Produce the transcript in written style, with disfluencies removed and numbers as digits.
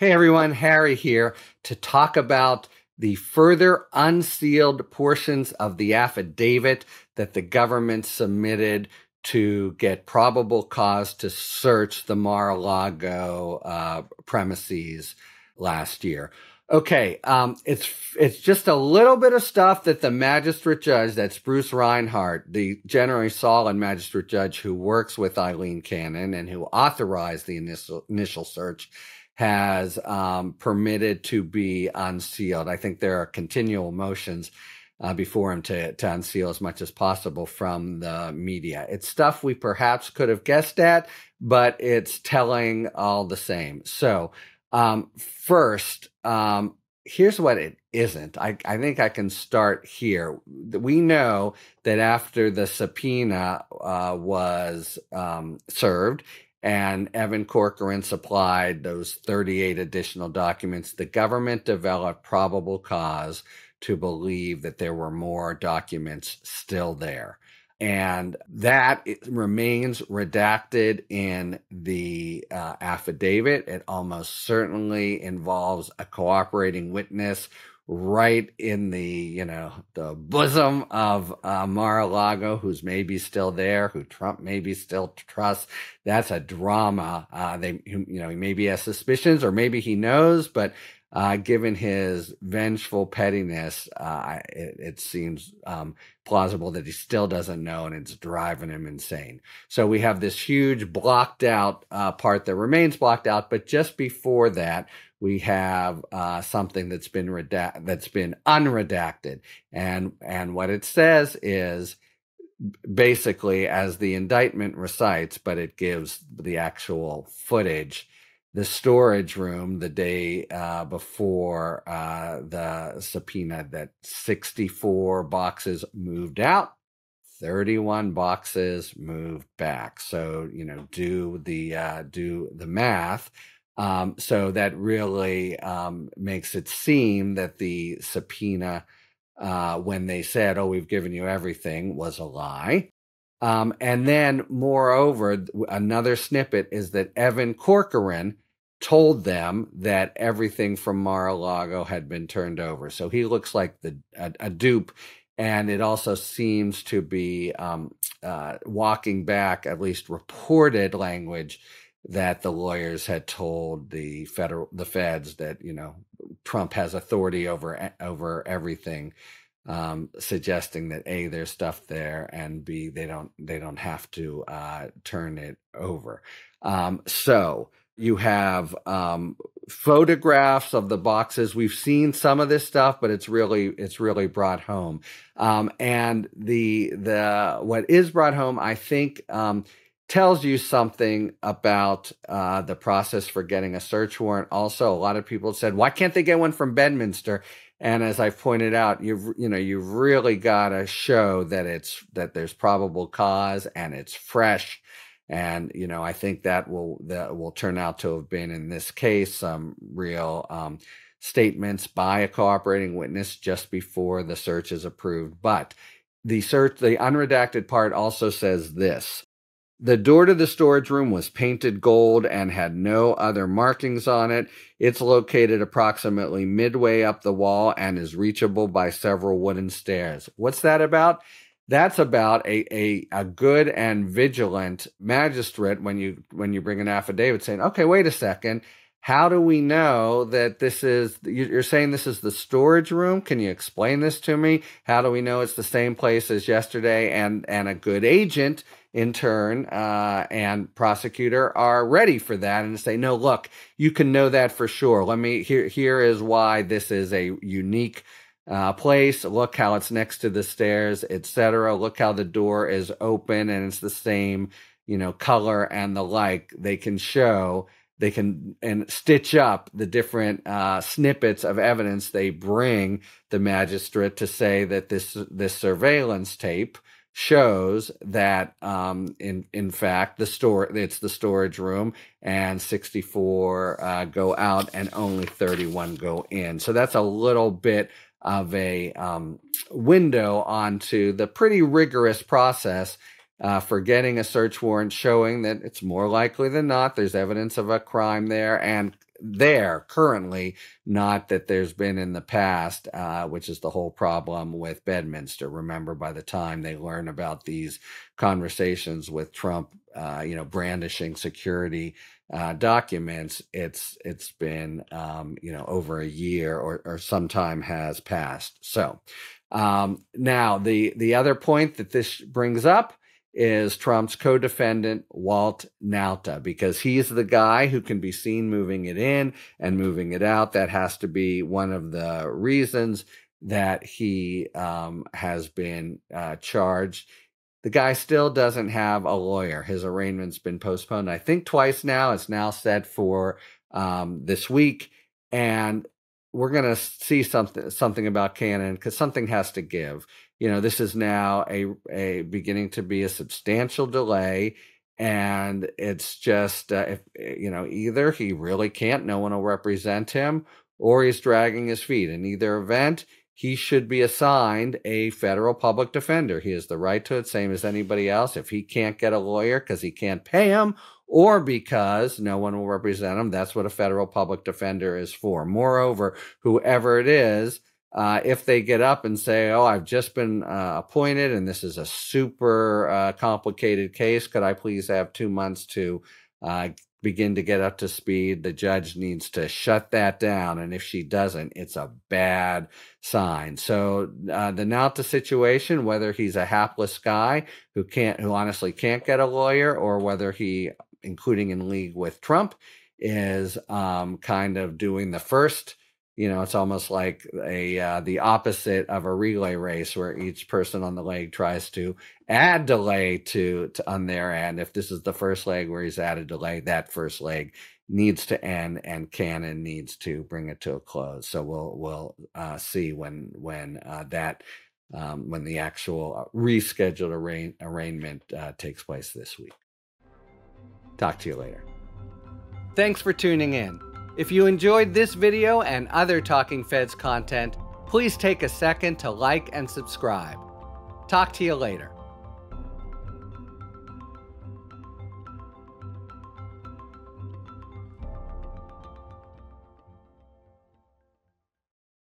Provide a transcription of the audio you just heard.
Hey everyone, Harry here to talk about the further unsealed portions of the affidavit that the government submitted to get probable cause to search the Mar-a-Lago premises last year. Okay, it's just a little bit of stuff that the magistrate judge, that's Bruce Reinhardt, the generally solid magistrate judge who works with Eileen Cannon and who authorized the initial search, has permitted to be unsealed. I think there are continual motions before him to unseal as much as possible from the media. It's stuff we perhaps could have guessed at, but it's telling all the same. So first, here's what it isn't. I think I can start here. We know that after the subpoena was served, and Evan Corcoran supplied those 38 additional documents, the government developed probable cause to believe that there were more documents still there. And that remains redacted in the affidavit. It almost certainly involves a cooperating witness right in the bosom of Mar-a-Lago, who's maybe still there, who Trump maybe still trusts. That's a drama. He maybe has suspicions, or maybe he knows, but given his vengeful pettiness, it seems plausible that he still doesn't know, and it's driving him insane. So we have this huge blocked out part that remains blocked out, but just before that, we have something that's been unredacted, and what it says is basically, as the indictment recites, but it gives the actual footage. The storage room the day before the subpoena, that 64 boxes moved out, 31 boxes moved back. So do the math. So that really makes it seem that the subpoena, when they said, "Oh, we've given you everything," was a lie. And then, moreover, another snippet is that Evan Corcoran told them that everything from Mar-a-Lago had been turned over. So he looks like a dupe. And it also seems to be walking back at least reported language that the lawyers had told the feds that, Trump has authority over everything. Suggesting that A, there's stuff there, and B, they don't have to turn it over. So you have photographs of the boxes. We've seen some of this stuff, but it's really brought home. And the what is brought home, I think, tells you something about the process for getting a search warrant. Also, a lot of people said, why can't they get one from Bedminster? And as I've pointed out, you've really got to show that there's probable cause and it's fresh. And I think that will turn out to have been, in this case, some real statements by a cooperating witness just before the search is approved. But the unredacted part also says this: the door to the storage room was painted gold and had no other markings on it. It's located approximately midway up the wall and is reachable by several wooden stairs. What's that about? That's about a good and vigilant magistrate when you bring an affidavit saying, okay, wait a second. How do we know that you're saying this is the storage room? Can you explain this to me? How do we know it's the same place as yesterday? And a good agent, in turn, and prosecutor are ready for that and say, no, look, you can know that for sure. Here is why this is a unique place. Look how it's next to the stairs, etc. Look how the door is open and it's the same, color and the like. They can stitch up the different snippets of evidence they bring the magistrate to say that this surveillance tape shows that in fact it's the storage room, and 64 go out and only 31 go in. So that's a little bit of a window onto the pretty rigorous process for getting a search warrant, showing that it's more likely than not there's evidence of a crime there, and there currently, not that there's been in the past, which is the whole problem with Bedminster. Remember, by the time they learn about these conversations with Trump, brandishing security documents, it's been over a year or some time has passed. So now the other point that this brings up is Trump's co-defendant, Walt Nalta, because he's the guy who can be seen moving it in and moving it out. That has to be one of the reasons that he has been charged. The guy still doesn't have a lawyer. His arraignment's been postponed, I think, twice now. It's now set for this week. And we're going to see something about Cannon, because something has to give. This is now a beginning to be a substantial delay, and it's just either he really can't, no one will represent him, or he's dragging his feet. In either event, he should be assigned a federal public defender. He has the right to it, same as anybody else. If he can't get a lawyer because he can't pay him, or because no one will represent him, that's what a federal public defender is for. Moreover, whoever it is, if they get up and say, oh, I've just been appointed and this is a super complicated case, could I please have 2 months to begin to get up to speed? The judge needs to shut that down. And if she doesn't, it's a bad sign. So the Nalta situation, whether he's a hapless guy who honestly can't get a lawyer, or whether he, including in league with Trump, is kind of doing the first. It's almost like the opposite of a relay race, where each person on the leg tries to add delay to on their end. If this is the first leg where he's added delay, that first leg needs to end, and Cannon needs to bring it to a close. So we'll see when the actual rescheduled arraignment takes place this week. Talk to you later. Thanks for tuning in. If you enjoyed this video and other Talking Feds content, please take a second to like and subscribe. Talk to you later.